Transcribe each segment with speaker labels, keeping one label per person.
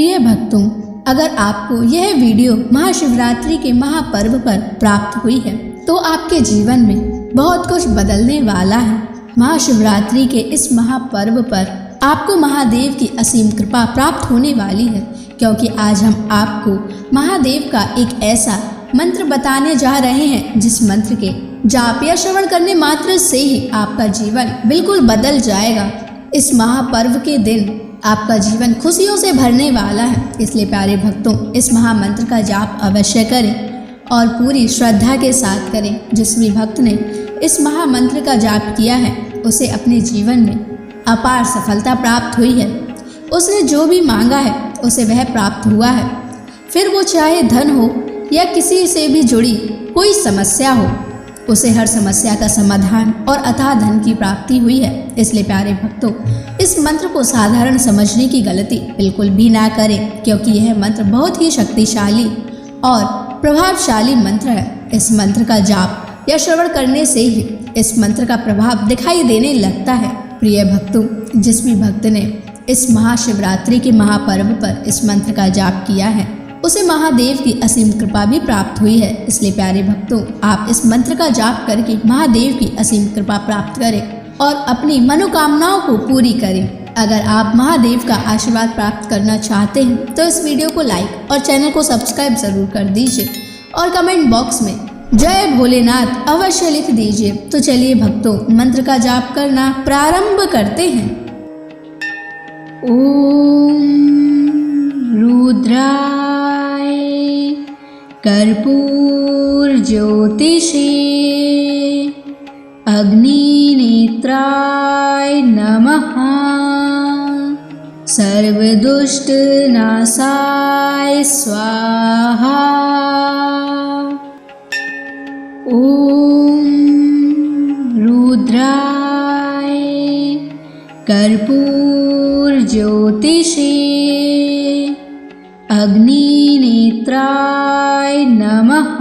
Speaker 1: प्रिय भक्तों, अगर आपको यह वीडियो महाशिवरात्रि के महापर्व पर प्राप्त हुई है तो आपके जीवन में बहुत कुछ बदलने वाला है। महाशिवरात्रि के इस महापर्व पर आपको महादेव की असीम कृपा प्राप्त होने वाली है, क्योंकि आज हम आपको महादेव का एक ऐसा मंत्र बताने जा रहे हैं जिस मंत्र के जाप या श्रवण करने मात्र से ही आपका जीवन बिल्कुल बदल जाएगा। इस महापर्व के दिन आपका जीवन खुशियों से भरने वाला है, इसलिए प्यारे भक्तों, इस महामंत्र का जाप अवश्य करें और पूरी श्रद्धा के साथ करें। जिस भी भक्त ने इस महामंत्र का जाप किया है उसे अपने जीवन में अपार सफलता प्राप्त हुई है। उसने जो भी मांगा है उसे वह प्राप्त हुआ है, फिर वो चाहे धन हो या किसी से भी जुड़ी कोई समस्या हो, उसे हर समस्या का समाधान और अथाह धन की प्राप्ति हुई है। इसलिए प्यारे भक्तों, इस मंत्र को साधारण समझने की गलती बिल्कुल भी ना करें, क्योंकि यह मंत्र बहुत ही शक्तिशाली और प्रभावशाली मंत्र है। इस मंत्र का जाप या श्रवण करने से ही इस मंत्र का प्रभाव दिखाई देने लगता है। प्रिय भक्तों, जिस भी भक्त ने इस महाशिवरात्रि के महापर्व पर इस मंत्र का जाप किया है उसे महादेव की असीम कृपा भी प्राप्त हुई है। इसलिए प्यारे भक्तों, आप इस मंत्र का जाप करके महादेव की असीम कृपा प्राप्त करें और अपनी मनोकामनाओं को पूरी करें। अगर आप महादेव का आशीर्वाद प्राप्त करना चाहते हैं तो इस वीडियो को लाइक और चैनल को सब्सक्राइब जरूर कर दीजिए और कमेंट बॉक्स में जय भोलेनाथ अवश्य लिख दीजिए। तो चलिए भक्तों, मंत्र का जाप करना प्रारंभ करते हैं। ओम रुद्राय कर्पूर ज्योतिषे अग्निनेत्राय नमः। सर्वदुष्ट नाशाय स्वाहा। ओम रुद्राय कर्पूर ज्योतिषे अग्निनेत्राय नमः।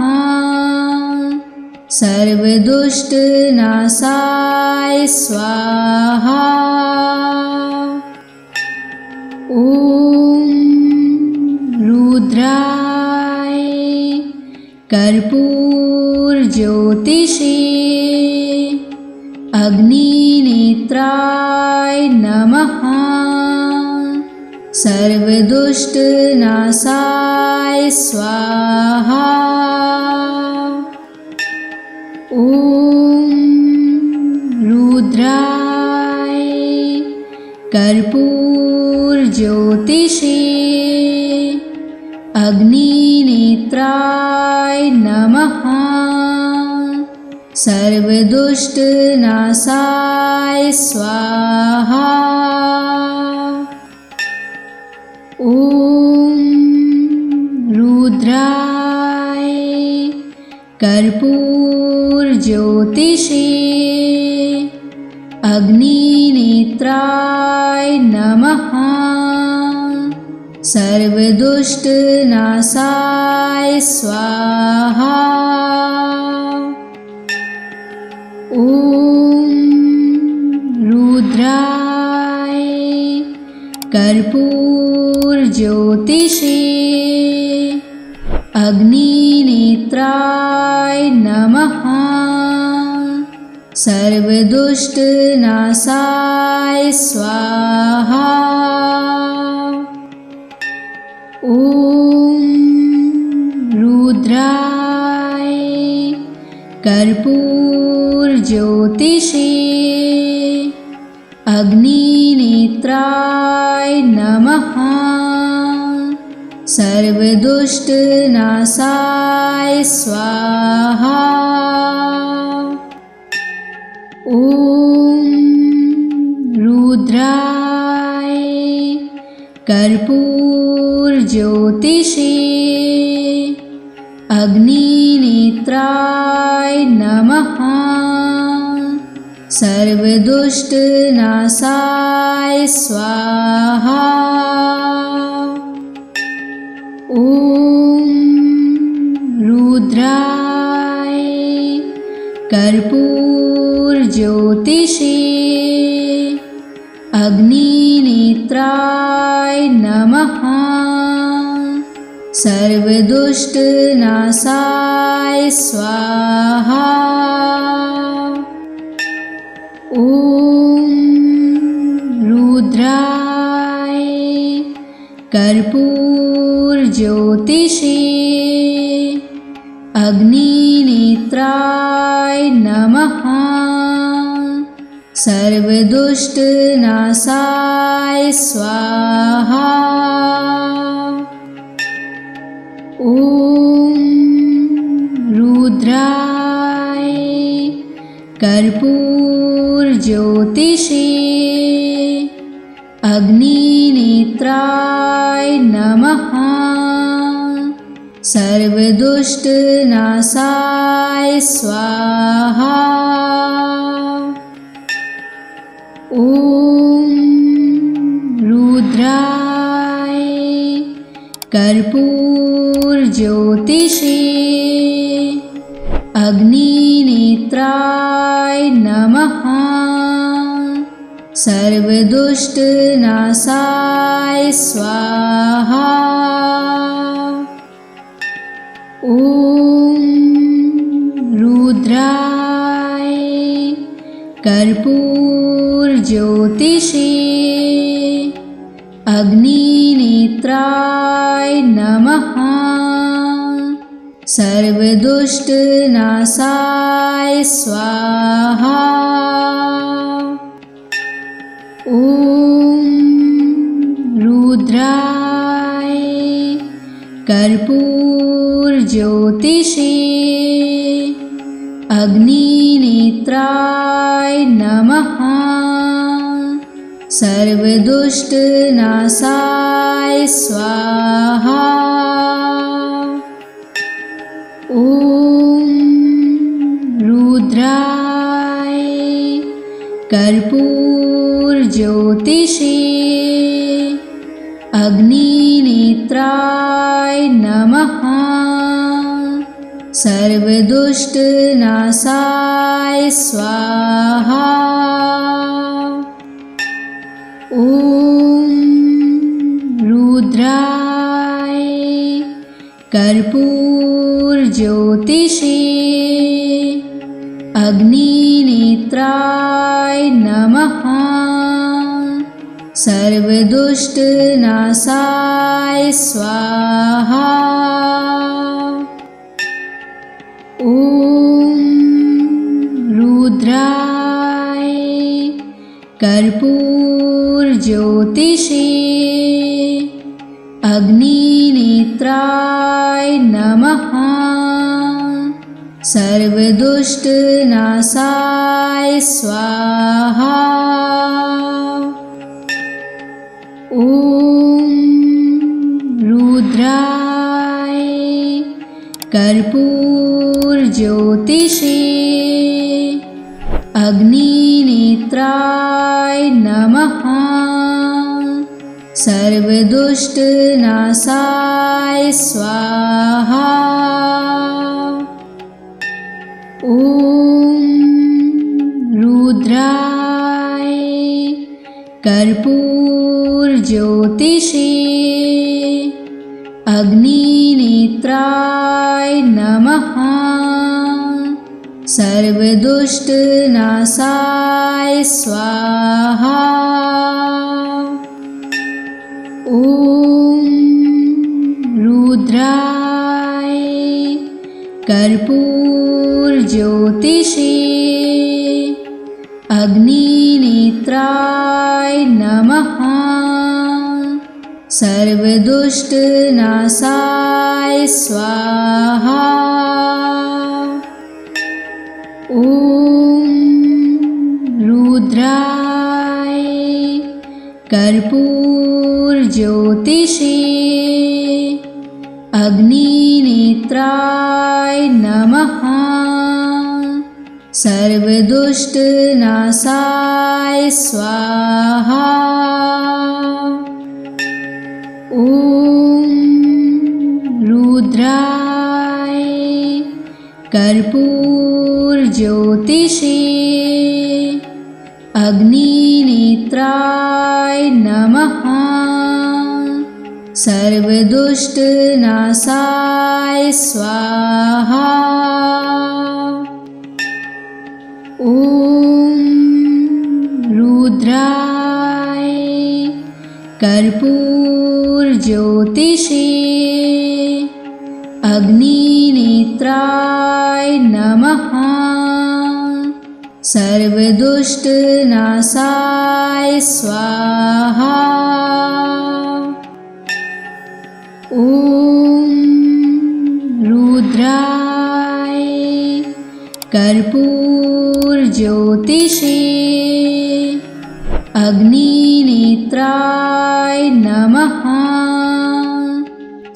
Speaker 1: सर्वदुष्ट नाशाय स्वाहा। ओम रुद्राय कर्पूर ज्योतिषे अग्निनेत्राय नमः। सर्वदुष्ट नाशाय स्वाहा। ओम रुद्राय कर्पूर ज्योतिषे अग्निनेत्राय नमः। सर्वदुष्ट नाशाय स्वाहा। ओम रुद्राय कर्पूर ज्योतिषे अग्निनेत्राय नमः। सर्वदुष्ट नाशाय स्वाहा। ओम रुद्राय कर्पूर ज्योतिषे अग्निनेत्राय नमः। सर्वदुष्ट नाशाय स्वाहा। ओम रुद्राय कर्पूर ज्योतिषे अग्निनेत्राय नमः। सर्वदुष्ट नाशाय स्वाहा। ओम रुद्राय कर्पूर ज्योतिषे अग्निनेत्राय नमः। सर्वदुष्ट नाशाय स्वाहा। ओम रुद्राय कर्पूर ज्योतिषे अग्निनेत्राय नमः। सर्वदुष्टनाशाय स्वाहा। ॐ रुद्राय कर्पूरज्योतिषे अग्निनेत्राय नमः। सर्वदुष्टनाशाय स्वाहा। ॐ रुद्राय कर्पूरज्योतिषे अग्निनेत्राय नमः। सर्वदुष्टनाशाय स्वाहा। ॐ रुद्राय कर्पूरज्योतिषे अग्निनेत्राय नमः। सर्वदुष्टनाशाय स्वाहा। ॐ रुद्राय कर्पूरज्योतिषे अग्निनेत्राय नमः। सर्वदुष्टनाशाय स्वाहा। ॐ रुद्राय कर्पूरज्योतिषे अग्निनेत्राय नमः। सर्वदुष्टनाशाय स्वाहा। ॐ रुद्राय कर्पूरज्योतिषे अग्निनेत्राय नमः। सर्वदुष्टनाशाय स्वाहा। ॐ रुद्राय कर्पूरज्योतिषे अग्निनेत्राय नमः। सर्वदुष्टनाशाय स्वाहा। ॐ रुद्राय कर्पूरज्योतिषे अग्निनेत्राय नमः। सर्वदुष्टनाशाय स्वाहा। ॐ रुद्राय कर्पूरज्योतिषे अग्निनेत्राय नमः। सर्वदुष्टनाशाय स्वाहा। ॐ रुद्राय कर्पूरज्योतिषे अग्निनेत्राय नमः। सर्वदुष्टनाशाय स्वाहा। ॐ रुद्राय कर्पूरज्योतिषे अग्निनेत्राय नमः। सर्वदुष्टनाशाय स्वाहा। ॐ रुद्राय कर्पूरज्योतिषे अग्निनेत्राय नमः। सर्वदुष्टनाशाय स्वाहा। ॐ रुद्राय कर्पूरज्योतिषे अग्निनेत्राय नमः। सर्वदुष्टनाशाय स्वाहा। ॐ रुद्राय कर्पूरज्योतिषे अग्निनेत्राय नमः। सर्वदुष्टनाशाय स्वाहा। ॐ रुद्राय कर्पूरज्योतिषे अग्निनेत्राय नमः।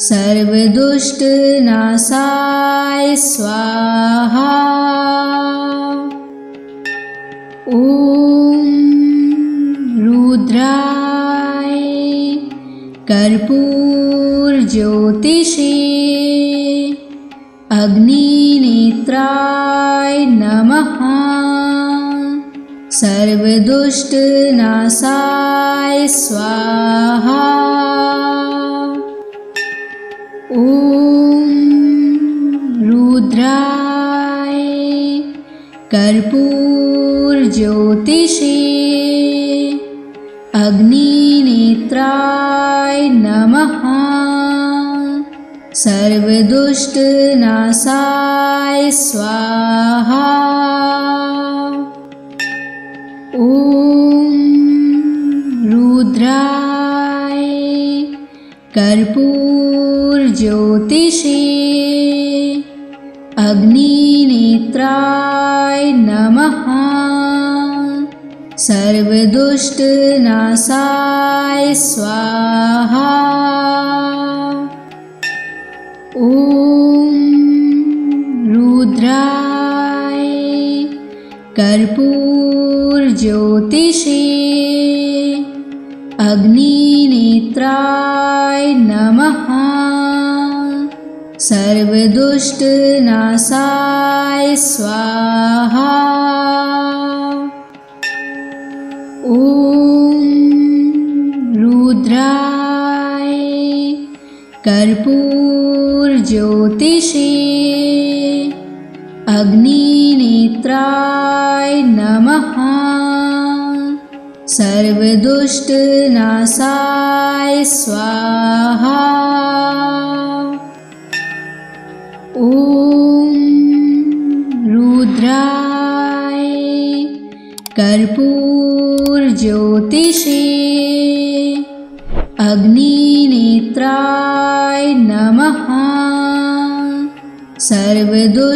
Speaker 1: सर्वदुष्टनाशाय स्वाहा। ॐ रुद्राय कर्पूरज्योतिषे अग्निनेत्राय नमः। सर्वदुष्टनाशाय स्वाहा। ॐ रुद्राय कर्पूरज्योतिषे अग्निनेत्राय नमः। सर्वदुष्टनाशाय स्वाहा। ॐ रुद्राय कर्पूरज्योतिषे अग्निनेत्राय नमः। सर्वदुष्टनाशाय स्वाहा। ॐ रुद्राय कर्पूरज्योतिषे अग्निनेत्राय नमः। सर्वदुष्टनाशाय स्वाहा। ॐ रुद्राय कर्पूरज्योतिषे अग्निनेत्राय नमः। सर्वदुष्टनाशाय स्वाहा। ॐ रुद्राय कर्पूरज्योतिषे अग्निनेत्राय नमः। सर्वदुष्टनाशाय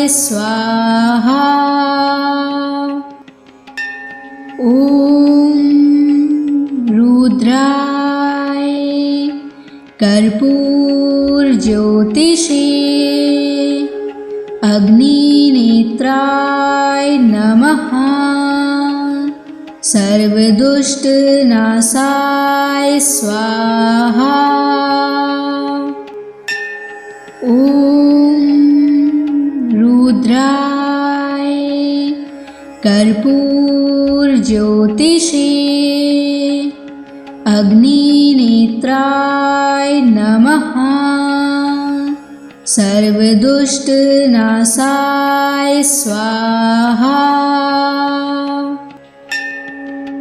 Speaker 1: स्वाहा। ॐ रुद्राय कर्पूरज्योतिषे अग्निनेत्राय नमः। सर्वदुष्टनाशाय स्वाहा। ॐ रुद्राय कर्पूरज्योतिषे अग्निनेत्राय नमः। सर्वदुष्टनाशाय स्वाहा।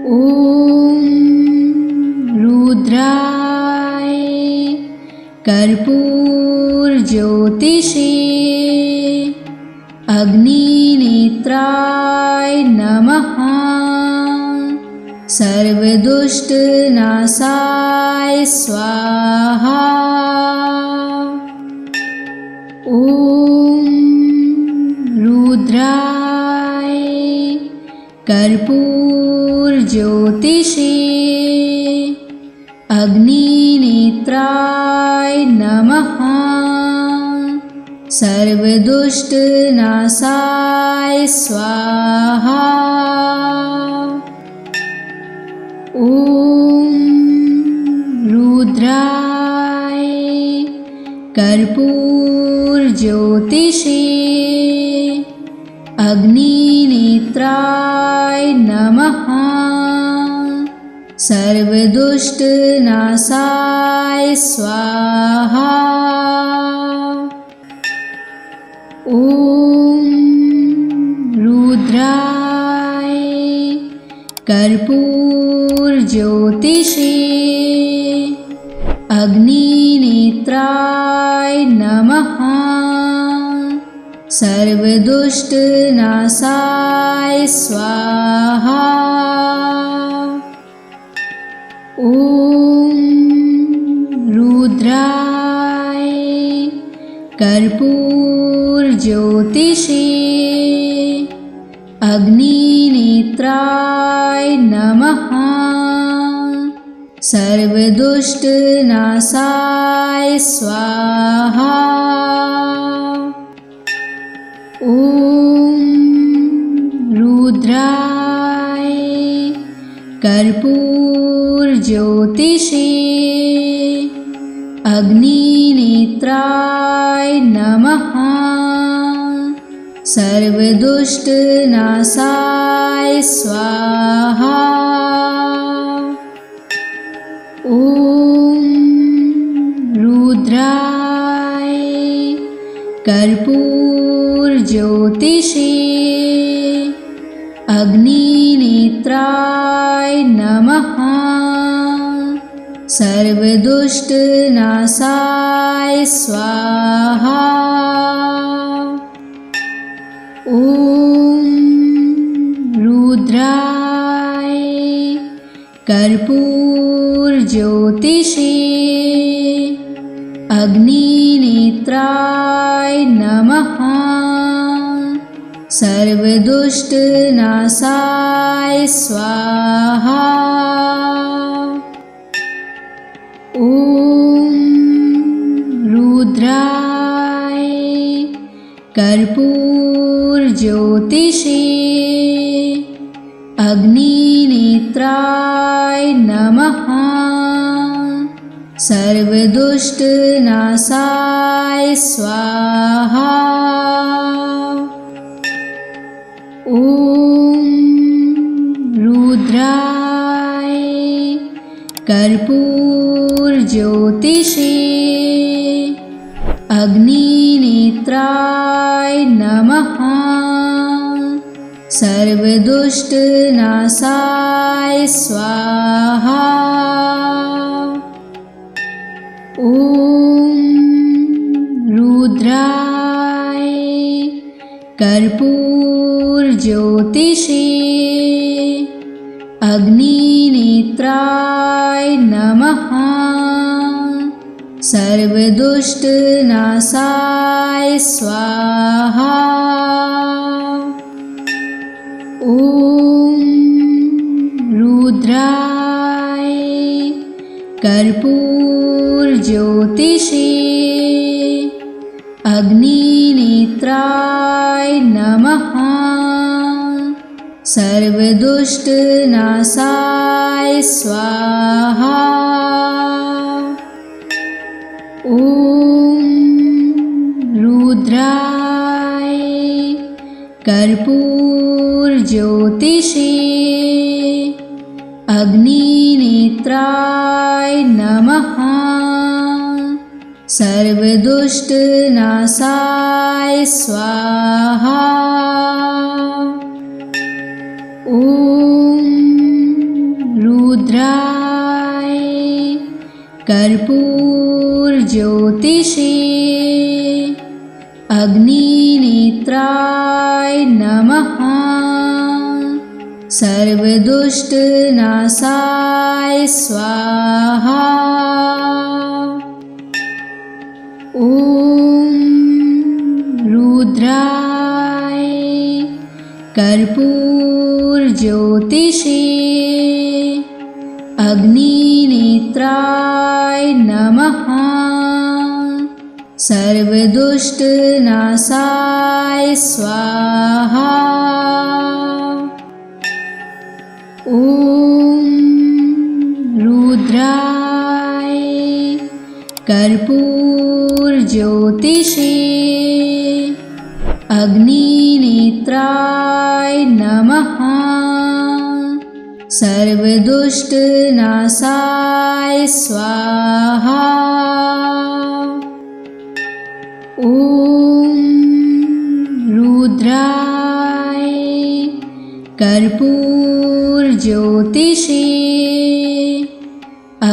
Speaker 1: ॐ रुद्राय कर्पूरज्योतिषे अग्निनेत्राय नमः। सर्वदुष्टनाशाय स्वाहा। ॐ रुद्राय कर्पूरज्योतिषे अग्निनेत्राय नमः। सर्वदुष्टनाशाय स्वाहा। ॐ रुद्राय कर्पूरज्योतिषे अग्निनेत्राय नमः। सर्वदुष्टनाशाय स्वाहा। ॐ रुद्राय कर्पूरज्योतिषे अग्निनेत्राय नमः। सर्वदुष्टनाशाय स्वाहा। ॐ रुद्राय कर्पूरज्योतिषे अग्निनेत्राय नमः। सर्वदुष्टनाशाय स्वाहा। ॐ रुद्राय कर्पूरज्योतिषे अग्निनेत्राय नमः। सर्वदुष्टनाशाय स्वाहा। ॐ रुद्राय कर्पूरज्योतिषे अग्निनेत्राय नमः। सर्वदुष्टनाशाय स्वाहा। ॐ रुद्राय कर्पूरज्योतिषे अग्निनेत्राय नमः। सर्वदुष्टनाशाय स्वाहा। ॐ रुद्राय कर्पूरज्योतिषे अग्निनेत्राय नमः। सर्वदुष्टनाशाय स्वाहा। ॐ रुद्राय कर्पूरज्योतिषे अग्निनेत्राय नमः। सर्वदुष्टनाशाय स्वाहा। ॐ रुद्राय कर्पूरज्योतिषे अग्निनेत्राय नमः। सर्वदुष्टनाशाय स्वाहा। ॐ रुद्राय कर्पूरज्योतिषे अग्निनेत्राय नमः। सर्वदुष्टनाशाय स्वाहा। ॐ रुद्राय कर्पूरज्योतिषे अग्निनेत्राय नमः। सर्वदुष्टनाशाय स्वाहा। ॐ रुद्राय कर्पूरज्योतिषे अग्निनेत्राय नमः। सर्वदुष्टनाशाय स्वाहा। ॐ रुद्राय कर्पूरज्योतिषे अग्निनेत्राय नमः। सर्वदुष्टनाशाय स्वाहा। ॐ रुद्राय कर्पूरज्योतिषे अग्निनेत्राय नमः। सर्वदुष्टनाशाय स्वाहा। ॐ रुद्राय कर्पूरज्योतिषे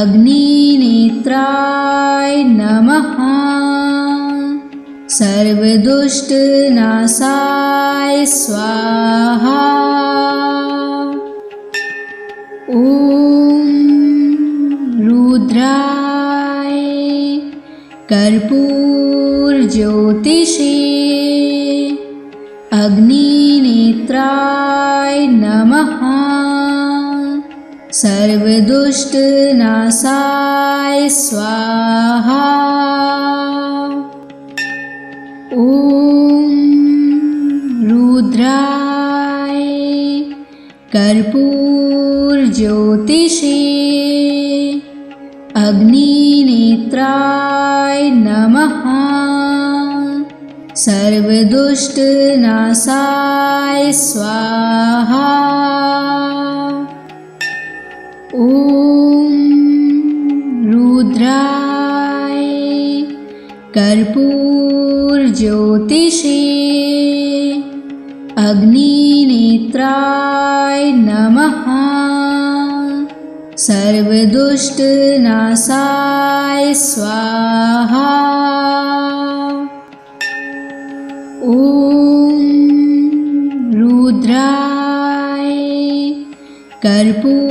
Speaker 1: अग्निनेत्राय नमः। सर्वदुष्टनाशाय स्वाहा। ॐ रुद्राय कर्पूरज्योतिषे अग्निनेत्राय नमः। सर्वदुष्टनाशाय स्वाहा। ॐ रुद्राय कर्पूरज्योतिषे अग्निनेत्राय नमः। सर्वदुष्टनाशाय स्वाहा। ॐ रुद्राय कर्पूरज्योतिषे अग्निनेत्राय नमः। सर्वदुष्टनाशाय स्वाहा। ॐ रुद्राय कर्पूरज्योतिषे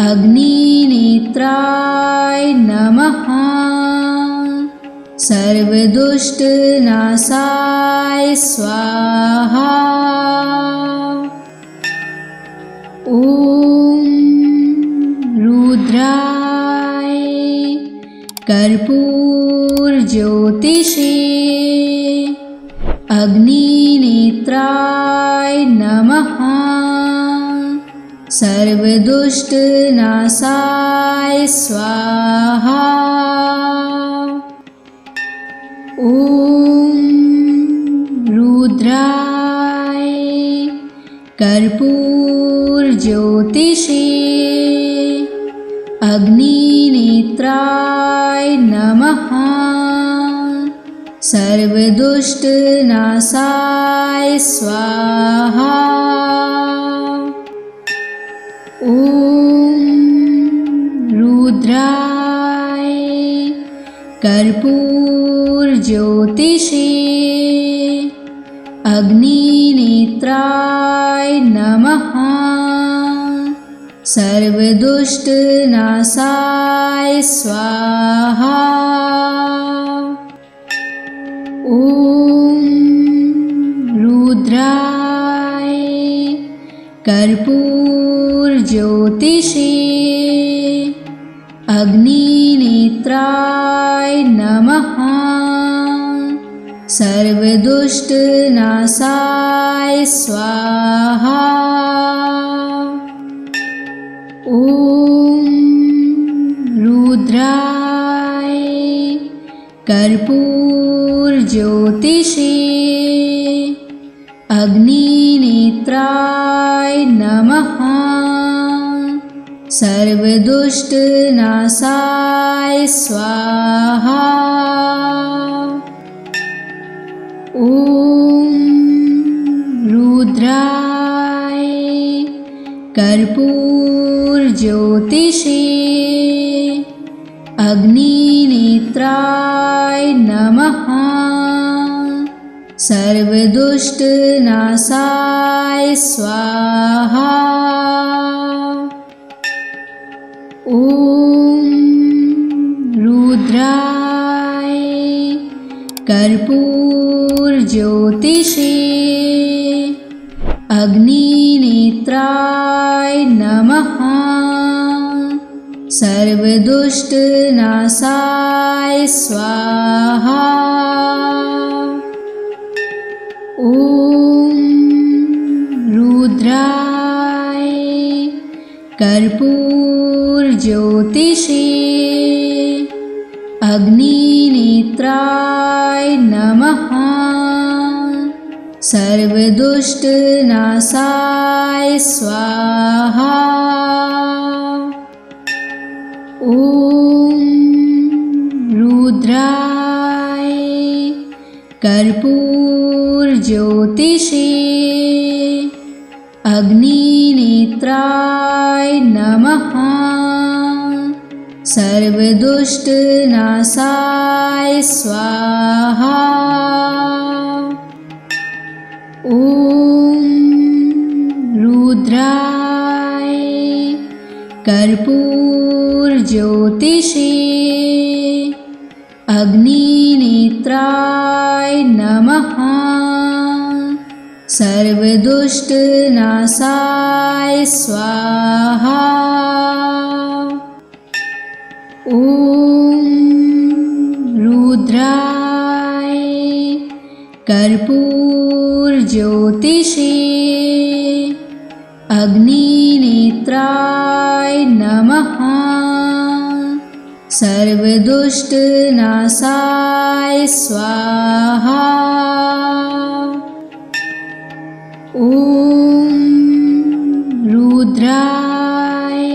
Speaker 1: अग्निनेत्राय नमः। सर्वदुष्टनाशाय स्वाहा। ॐ रुद्राय कर्पूरज्योतिषे अग्निनेत्राय नमः। सर्वदुष्टनाशाय स्वाहा। ॐ रुद्राय कर्पूरज्योतिषे अग्निनेत्राय नमः। सर्वदुष्टनाशाय स्वाहा। ॐ रुद्राय कर्पूरज्योतिषे अग्निनेत्राय नमः। सर्वदुष्टनाशाय स्वाहा। ॐ रुद्राय कर्पूरज्योतिषे अग्निनेत्राय नमः। सर्वदुष्टनाशाय स्वाहा। ॐ रुद्राय कर्पूरज्योतिषे अग्निनेत्राय नमः। सर्वदुष्टनाशाय स्वाहा। ॐ रुद्राय कर्पूरज्योतिषे अग्निनेत्राय नमः। सर्वदुष्टनाशाय स्वाहा। ॐ रुद्राय कर्पूरज्योतिषे अग्निनेत्राय नमः। सर्वदुष्टनाशाय स्वाहा। ॐ रुद्राय कर्पूरज्योतिषे अग्निनेत्राय नमः। सर्वदुष्टनाशाय स्वाहा। ॐ रुद्राय कर्पूरज्योतिषे अग्निनेत्राय नमः। सर्वदुष्टनाशाय स्वाहा। ॐ रुद्राय कर्पूरज्योतिषे अग्निनेत्राय नमः। सर्वदुष्टनाशाय स्वाहा। ॐ रुद्राय कर्पूरज्योतिषे अग्निनेत्राय नमः। सर्वदुष्टनाशाय स्वाहा। ॐ रुद्राय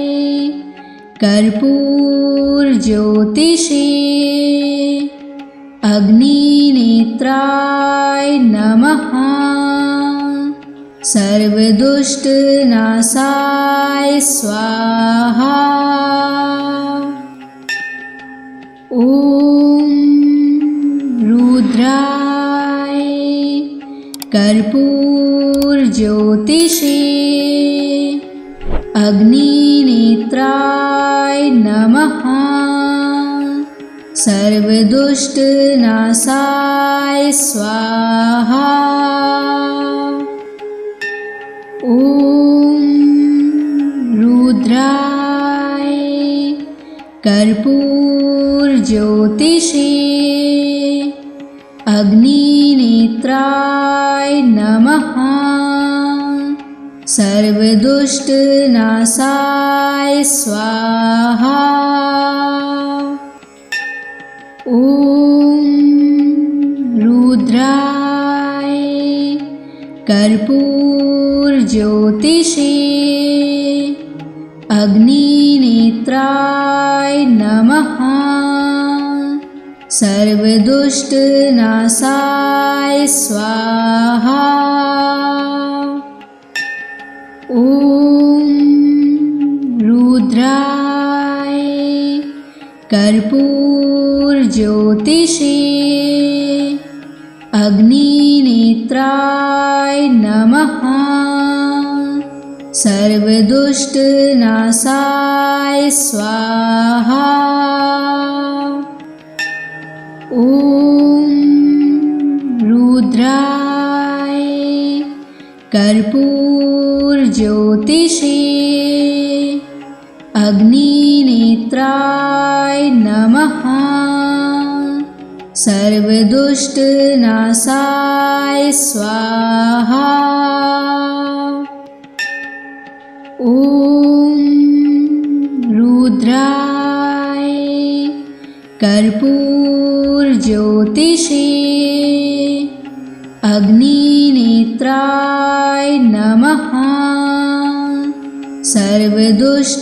Speaker 1: कर्पूरज्योतिषे अग्निनेत्राय नमः। सर्वदुष्टनाशाय स्वाहा। ॐ रुद्राय कर्पूरज्योतिषे अग्निनेत्राय नमः। सर्वदुष्टनाशाय स्वाहा। ॐ रुद्राय कर्पूरज्योतिषे अग्निनेत्राय नमः। सर्वदुष्टनाशाय स्वाहा। ॐ रुद्राय कर्पूरज्योतिषे अग्निनेत्राय नमः। सर्वदुष्टनाशाय स्वाहा। ॐ रुद्राय कर्पूरज्योतिषे अग्निनेत्राय नमः। सर्वदुष्टनाशाय स्वाहा। ॐ रुद्राय कर्पूरज्योतिषे अग्निनेत्राय नमः। सर्वदुष्टनाशाय स्वाहा। ॐ रुद्राय कर्पूरज्योतिषे अग्निनेत्राय नमः। सर्वदुष्टनाशाय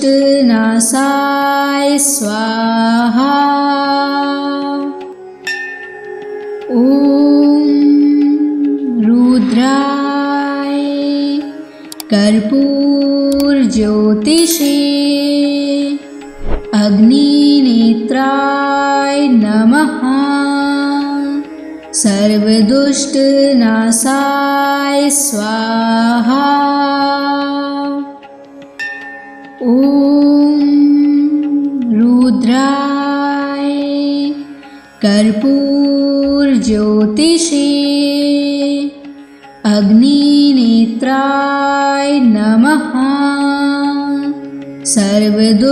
Speaker 1: स्वाहा। ॐ रुद्राय कर्पूरज्योतिषे अग्निनेत्राय नमः। सर्वदुष्टनाशाय स्वाहा। ॐ रुद्राय कर्पूरज्योतिषे अग्निनेत्राय नमः। सर्वदुष्टनाशाय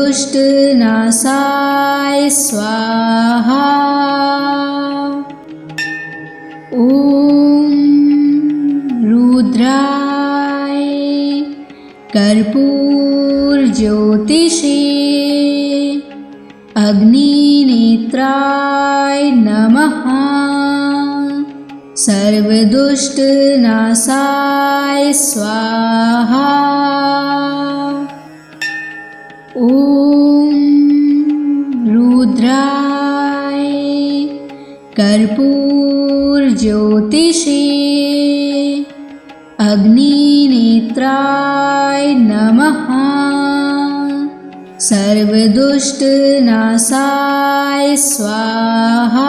Speaker 1: स्वाहा। ॐ रुद्राय कर्पूरज्योतिषे अग्निनेत्राय नमः। सर्वदुष्टनाशाय स्वाहा। ॐ रुद्राय कर्पूरज्योतिषे अग्निनेत्राय नमः। सर्वदुष्टनाशाय स्वाहा।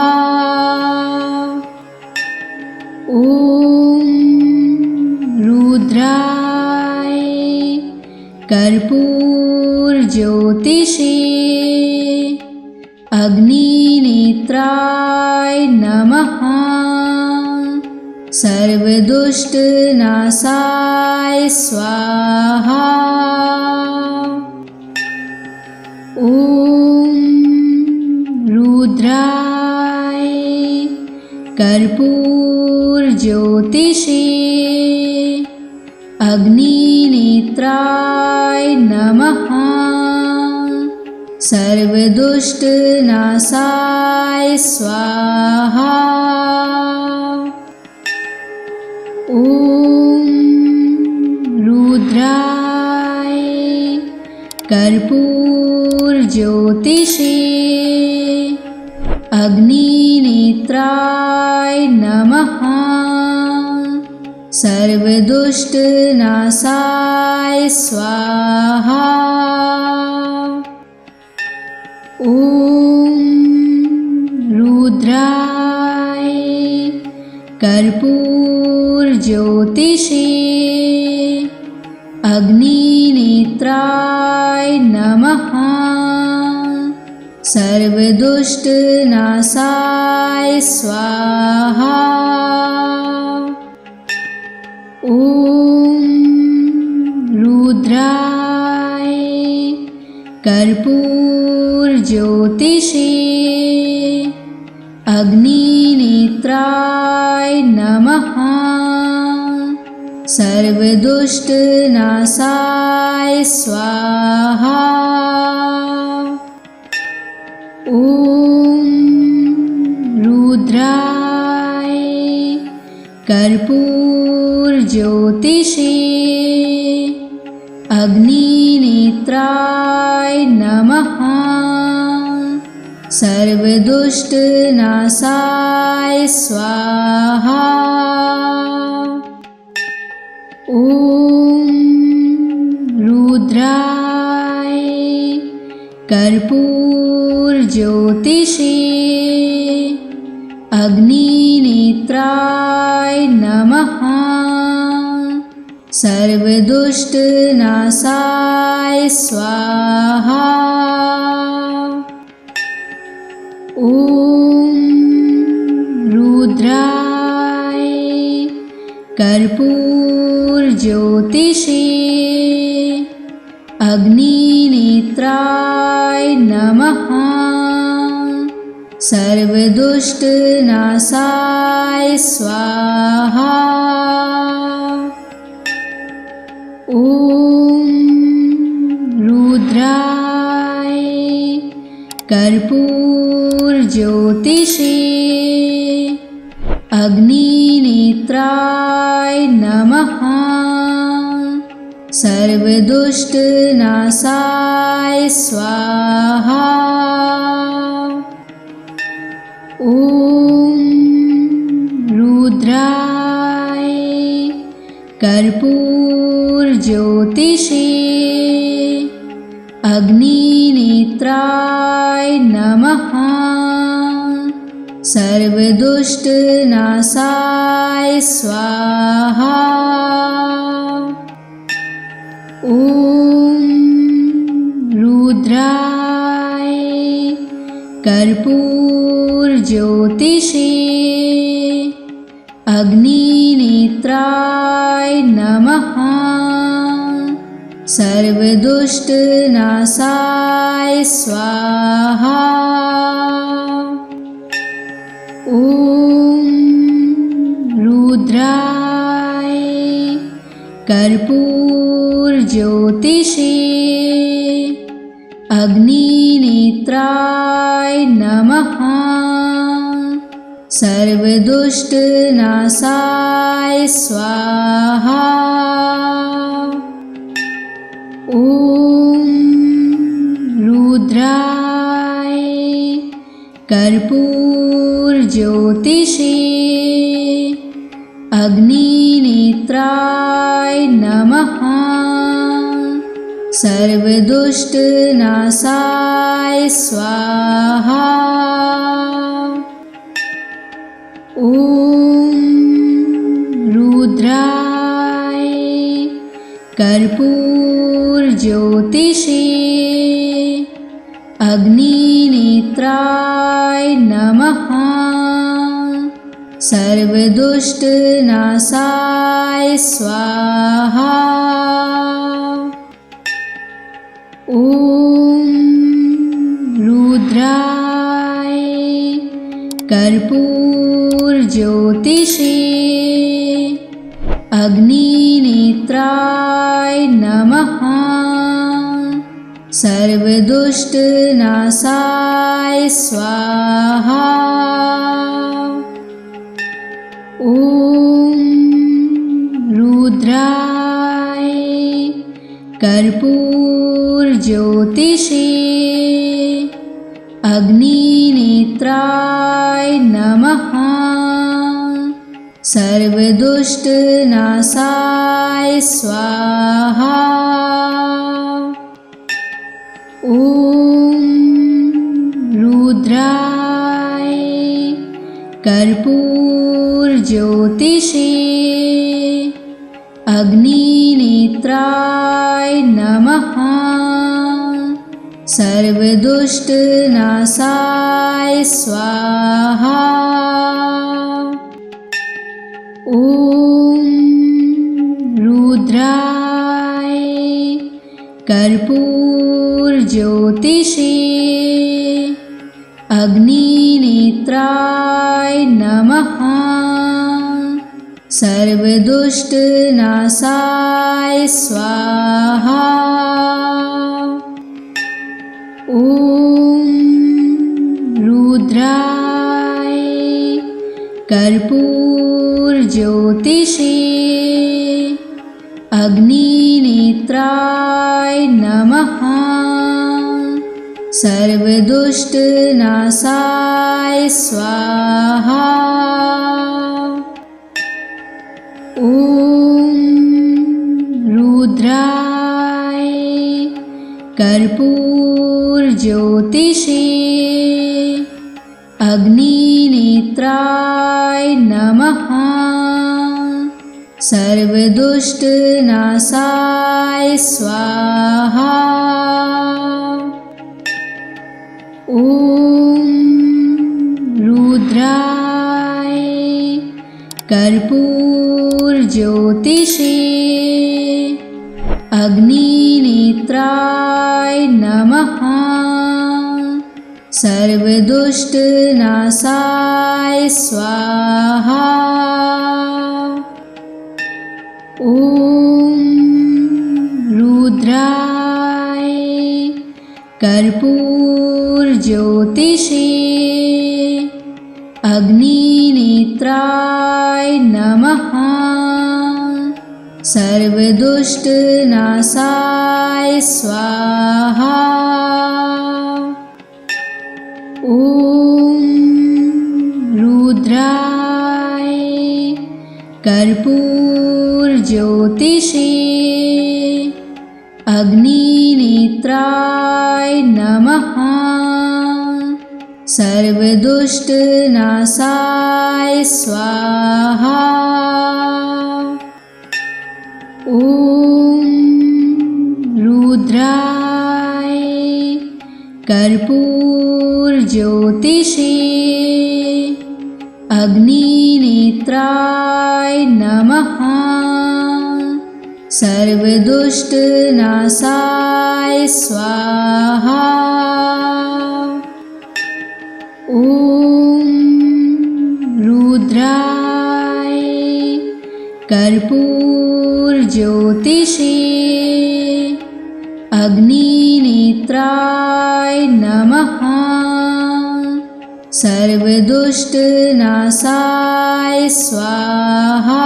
Speaker 1: ॐ रुद्राय कर्पूरज्योतिषे अग्निनेत्राय नमः। सर्वदुष्टनाशाय स्वाहा। ॐ रुद्राय कर्पूरज्योतिषे अग्निनेत्राय नमः। सर्वदुष्टनाशाय स्वाहा। ॐ रुद्राय कर्पूरज्योतिषे अग्निनेत्राय नमः। सर्वदुष्टनाशाय स्वाहा। ॐ रुद्राय कर्पूरज्योतिषे अग्निनेत्राय नमः। सर्वदुष्टनाशाय स्वाहा। ॐ रुद्राय कर्पूरज्योतिषे अग्निनेत्राय नमः। सर्वदुष्टनाशाय स्वाहा। ॐ रुद्राय कर्पूरज्योतिषे अग्निनेत्राय नमः। सर्वदुष्टनाशाय स्वाहा। ॐ रुद्राय कर्पूरज्योतिषे अग्निनेत्राय नमः। सर्वदुष्टनाशाय स्वाहा। ॐ रुद्राय कर्पूरज्योतिषे अग्निनेत्राय नमः। सर्वदुष्टनाशाय स्वाहा। ॐ रुद्राय कर्पूरज्योतिषे अग्निनेत्राय नमः। सर्वदुष्टनाशाय स्वाहा। ॐ रुद्राय कर्पूरज्योतिषे अग्निनेत्राय नमः। सर्वदुष्टनाशाय स्वाहा। ॐ रुद्राय कर्पूरज्योतिषे अग्निनेत्राय नमः। सर्वदुष्टनाशाय स्वाहा। ॐ रुद्राय कर्पूरज्योतिषे अग्निनेत्राय नमः। सर्वदुष्टनाशाय स्वाहा। ॐ रुद्राय कर्पूरज्योतिषे अग्निनेत्राय नमः। सर्वदुष्टनाशाय स्वाहा। ॐ रुद्राय कर्पूरज्योतिषे अग्निनेत्राय नमः। सर्वदुष्टनाशाय स्वाहा। ॐ रुद्राय कर्पूरज्योतिषे अग्निनेत्राय नमः। सर्वदुष्टनाशाय स्वाहा। ॐ रुद्राय कर्पूरज्योतिषे अग्निनेत्राय नमः। सर्वदुष्टनाशाय स्वाहा। ॐ रुद्राय कर्पूरज्योतिषे अग्निनेत्राय नमः। सर्वदुष्टनाशाय स्वाहा। ॐ रुद्राय कर्पूरज्योतिषे अग्निनेत्राय नमः। सर्वदुष्टनाशाय स्वाहा। ॐ रुद्राय कर्पूरज्योतिषे अग्निनेत्राय नमः। सर्वदुष्टनाशाय स्वाहा। ॐ रुद्राय कर्पूरज्योतिषे अग्निनेत्राय नमः। सर्वदुष्टनाशाय स्वाहा। ॐ रुद्राय कर्पूरज्योतिषे अग्निनेत्राय नमः। सर्वदुष्टनाशाय स्वाहा। ॐ रुद्राय कर्पूरज्योतिषे अग्निनेत्राय नमः। सर्वदुष्टनाशाय स्वाहा। ॐ रुद्राय कर्पूरज्योतिषे अग्निनेत्राय नमः। सर्वदुष्टनाशाय स्वाहा। ॐ रुद्राय कर्पूरज्योतिषे अग्निनेत्राय नमः। सर्वदुष्टनाशाय स्वाहा। ॐ रुद्राय कर्पूरज्योतिषे अग्निनेत्राय नमः। सर्वदुष्टनाशाय स्वाहा।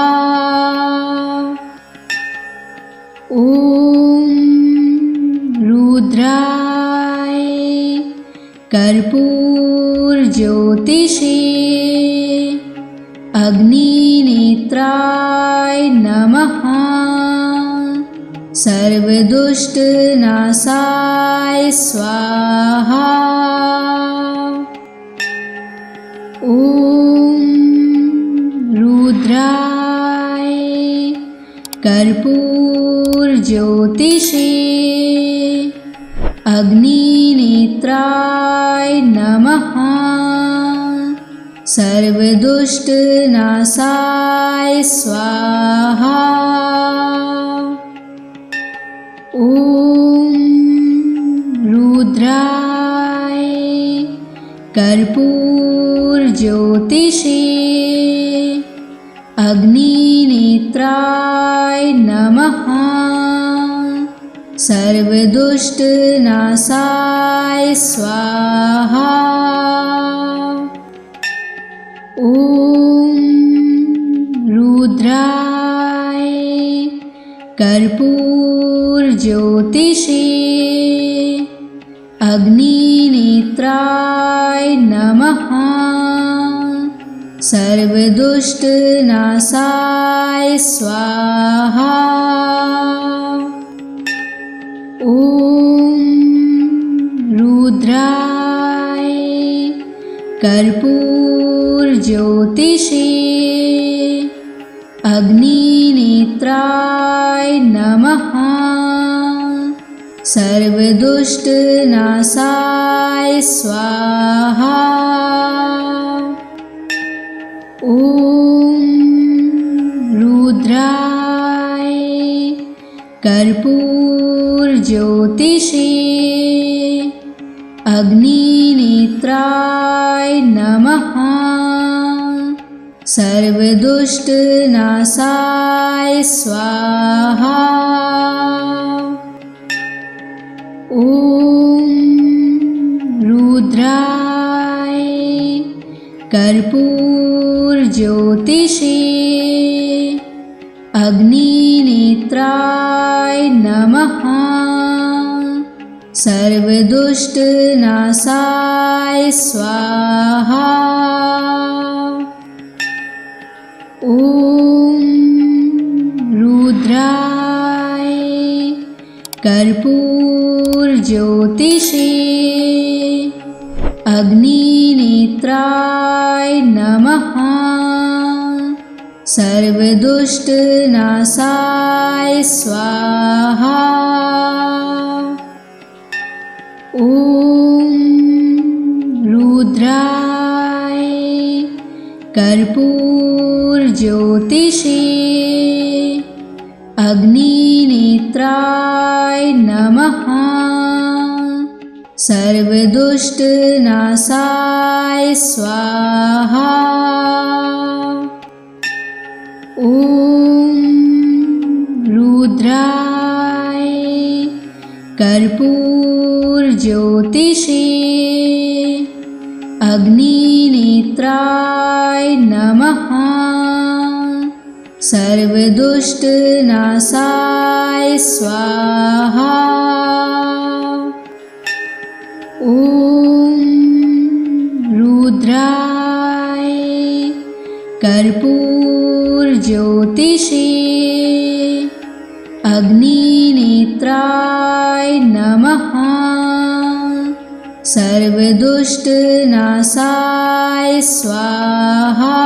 Speaker 1: ॐ रुद्राय कर्पूरज्योतिषे अग्निनेत्राय नमः। सर्वदुष्टनाशाय स्वाहा। ॐ रुद्राय कर्पूरज्योतिषे अग्निनेत्राय नमः। सर्वदुष्टनाशाय स्वाहा। ॐ रुद्राय कर्पूरज्योतिषे अग्निनेत्राय नमः। सर्वदुष्टनाशाय स्वाहा। ॐ रुद्राय कर्पूरज्योतिषे अग्निनेत्राय नमः। सर्वदुष्टनाशाय स्वाहा। ॐ रुद्राय कर्पूरज्योतिषे अग्निनेत्राय नमः। सर्वदुष्टनाशाय स्वाहा। ॐ रुद्राय कर्पूरज्योतिषे अग्निनेत्राय नमः। सर्वदुष्टनाशाय स्वाहा। ॐ रुद्राय कर्पूरज्योतिषे अग्निनेत्राय नमः। सर्वदुष्टनाशाय स्वाहा। ॐ रुद्राय कर्पूरज्योतिषे अग्निनेत्राय नमः। सर्वदुष्टनाशाय स्वाहा। ॐ रुद्राय कर्पूरज्योतिषे अग्निनेत्राय नमः। सर्वदुष्टनाशाय स्वाहा। ॐ रुद्राय कर्पूरज्योतिषे अग्निनेत्राय नमः। सर्वदुष्टनाशाय स्वाहा। ॐ रुद्राय कर्पूरज्योतिषे अग्निनेत्राय नमः। सर्वदुष्टनाशाय स्वाहा।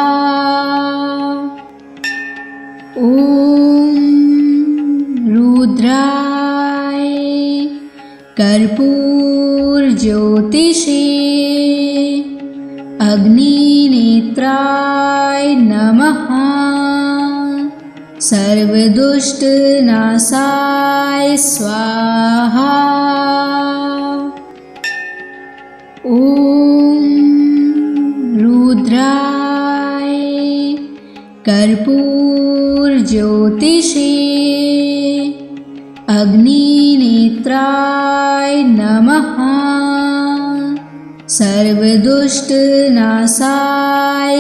Speaker 1: ॐ रुद्राय कर्पूरज्योतिषे अग्निनेत्राय नमः। सर्वदुष्टनाशाय स्वाहा। ॐ रुद्राय कर्पूरज्योतिषे अग्निनेत्राय नमः। सर्वदुष्टनाशाय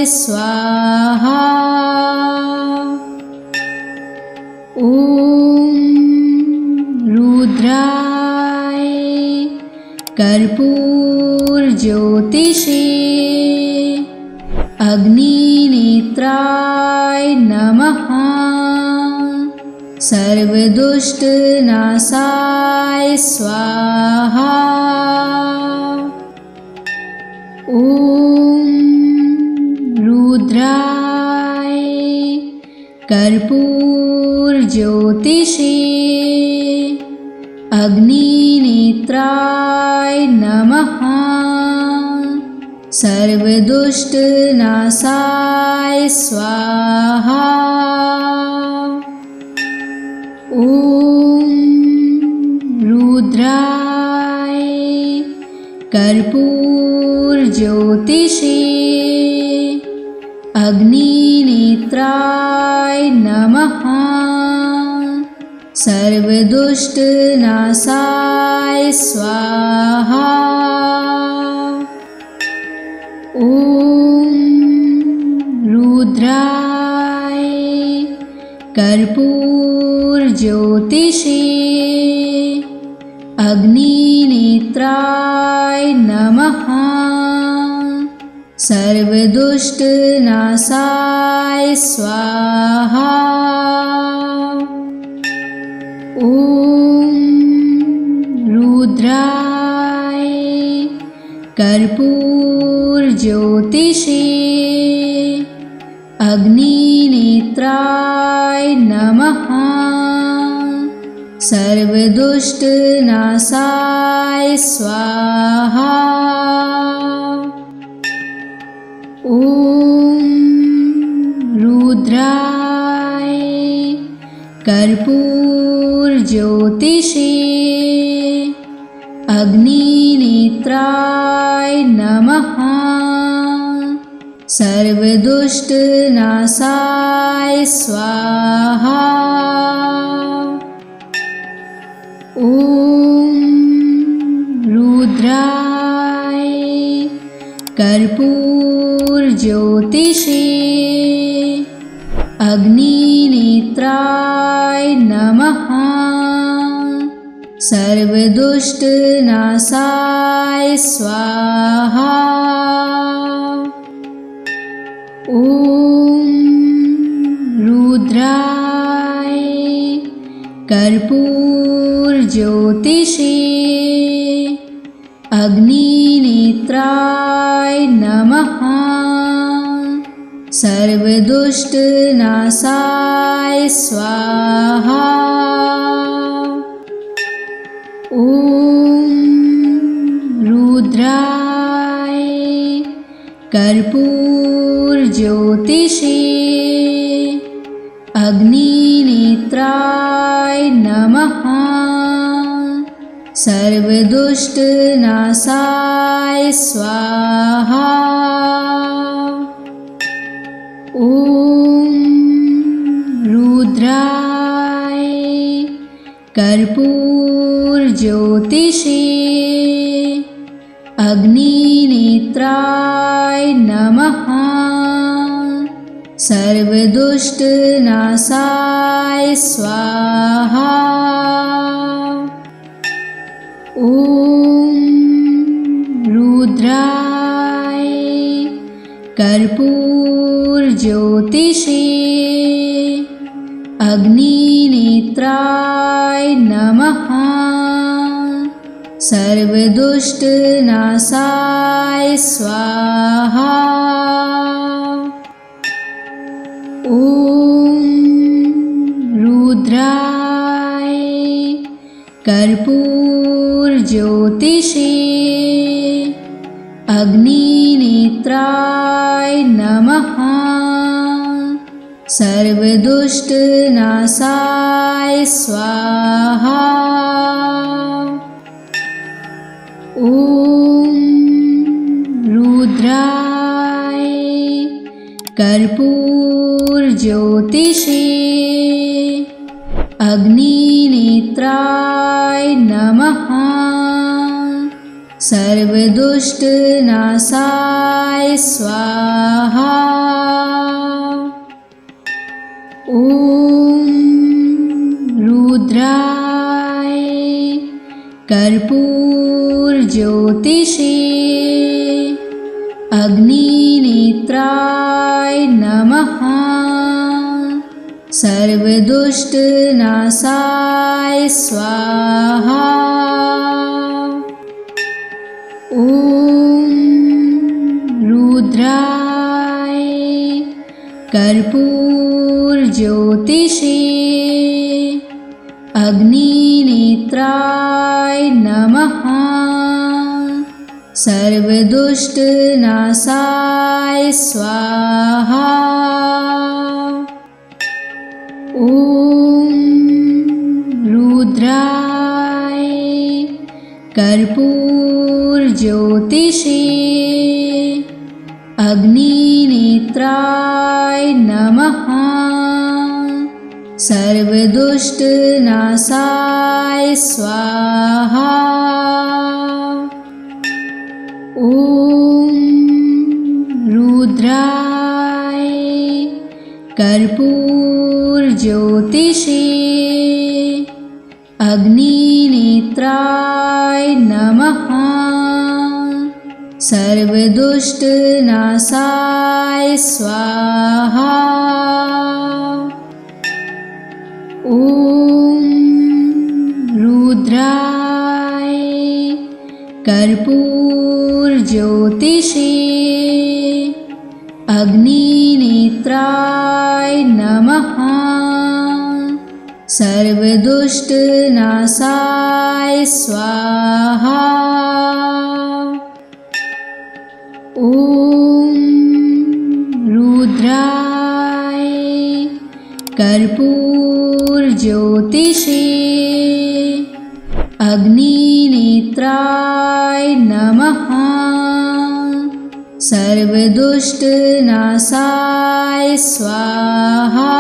Speaker 1: स्वाहा। ॐ रुद्राय कर्पूरज्योतिषे अग्निनेत्राय नमः। सर्वदुष्टनाशाय स्वाहा। ॐ रुद्राय कर्पूरज्योतिषे अग्निनेत्राय नमः। सर्वदुष्टनाशाय स्वाहा। ॐ रुद्राय कर्पूरज्योतिषे अग्निनेत्राय नमः। सर्वदुष्टनाशाय स्वाहा। ॐ रुद्राय कर्पूरज्योतिषे अग्निनेत्राय नमः। सर्वदुष्टनाशाय स्वाहा। ॐ रुद्राय कर्पूरज्योतिषे अग्निनेत्राय नमः। सर्वदुष्टनाशाय स्वाहा। ॐ रुद्राय कर्पूरज्योतिषे अग्निनेत्राय नमः। सर्वदुष्टनाशाय स्वाहा। ॐ रुद्राय कर्पूरज्योतिषे अग्निनेत्राय नमः। सर्वदुष्टनाशाय स्वाहा। ॐ रुद्राय कर्पूरज्योतिषे अग्निनेत्राय नमः। सर्वदुष्टनाशाय स्वाहा। ॐ रुद्राय कर्पूरज्योतिषे अग्निनेत्राय नमः। सर्वदुष्टनाशाय स्वाहा। ॐ रुद्राय कर्पूरज्योतिषे अग्निनेत्राय नमः। सर्वदुष्टनाशाय स्वाहा। ॐ रुद्राय कर्पूरज्योतिषे अग्निनेत्राय नमः। सर्वदुष्टनाशाय स्वाहा। ॐ रुद्राय कर्पूरज्योतिषे अग्निनेत्राय नमः। सर्वदुष्टनाशाय स्वाहा। ॐ रुद्राय कर्पूरज्योतिषे अग्निनेत्राय नमः। सर्वदुष्टनाशाय स्वाहा। ॐ रुद्राय कर्पूरज्योतिषे अग्निनेत्राय नमः। सर्वदुष्टनाशाय स्वाहा। ॐ रुद्राय कर्पूरज्योतिषे अग्निनेत्राय नमः। सर्वदुष्टनाशाय स्वाहा। ॐ रुद्राय कर्पूरज्योतिषे अग्निनेत्राय नमः। सर्वदुष्टनाशाय स्वाहा। ॐ रुद्राय कर्पूरज्योतिषे अग्निनेत्राय नमः। सर्वदुष्टनाशाय स्वाहा। ॐ रुद्राय कर्पूरज्योतिषे अग्निनेत्राय नमः। सर्वदुष्टनाशाय स्वाहा। ॐ रुद्राय कर्पूरज्योतिषे अग्निनेत्राय नमः। सर्वदुष्टनाशाय स्वाहा।